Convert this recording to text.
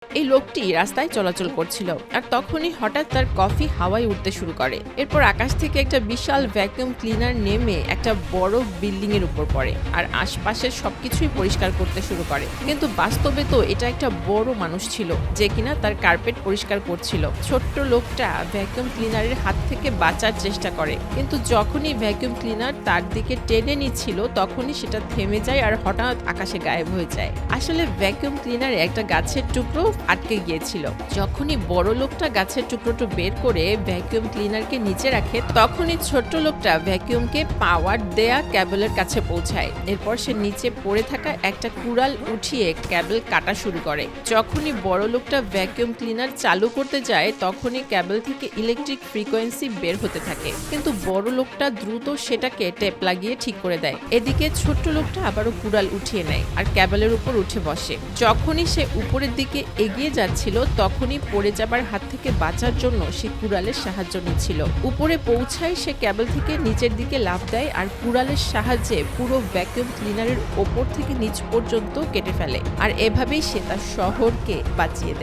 এই লোকটি রাস্তায় চলাচল করছিল আর তখনই হঠাৎ তার কফি হাওয়ায় উঠতে শুরু করে। এরপর আকাশ থেকে একটা বিশাল ভ্যাকুয়াম ক্লিনার নেমে একটা বড় বিল্ডিং এর উপর পড়ে আর আশপাশের সবকিছুই পরিষ্কার করতে শুরু করে। কিন্তু বাস্তবে তো এটা একটা বড় মানুষ ছিল যে কিনা তার কার্পেট পরিষ্কার করছিল। ছোট্ট লোকটা ভ্যাকুয়াম ক্লিনারের হাত থেকে বাঁচার চেষ্টা করে, কিন্তু যখনই ভ্যাকুয়াম ক্লিনার তার দিকে টেনে নিচ্ছিল তখনই সেটা থেমে যায় আর হঠাৎ আকাশে গায়েব হয়ে যায়। আসলে ভ্যাকুয়াম ক্লিনারে একটা গাছের টুকরো আটকে গিয়েছিল। যখনই বড় লোকটা গাছের টুকরোটা বের করে ভ্যাকুয়াম ক্লিনারকে নিচে রাখে তখনই ছোট্ট লোকটা ভ্যাকুয়ামকে পাওয়ার দেয়া ক্যাবলের কাছে পৌঁছায়। এরপর সে নিচে পড়ে থাকা একটা কুড়াল উঠিয়ে ক্যাবল কাটা শুরু করে। যখনই বড় লোকটা ভ্যাকুয়াম ক্লিনার চালু করতে যায় তখনই ক্যাবল থেকে ইলেকট্রিক ফ্রিকোয়েন্সি বের হতে থাকে, কিন্তু বড় লোকটা দ্রুত সেটাকে টেপ লাগিয়ে ঠিক করে দেয়। এদিকে ছোট্ট লোকটা আবারও কুড়াল উঠিয়ে নেয় আর ক্যাবলের উপর উঠে বসে। যখনই সে উপরের দিকে এগিয়ে যাচ্ছিল তখনই পড়ে যাবার হাত থেকে বাঁচার জন্য সে কুড়ালের সাহায্য নিচ্ছিল। উপরে পৌঁছায় সে ক্যাবল থেকে নিচের দিকে লাফ দেয় আর কুড়ালের সাহায্যে পুরো ভ্যাকুয়াম ক্লিনারের ওপর থেকে নিচ পর্যন্ত কেটে ফেলে। আর এভাবেই সে তার শহরকে বাঁচিয়ে দেয়।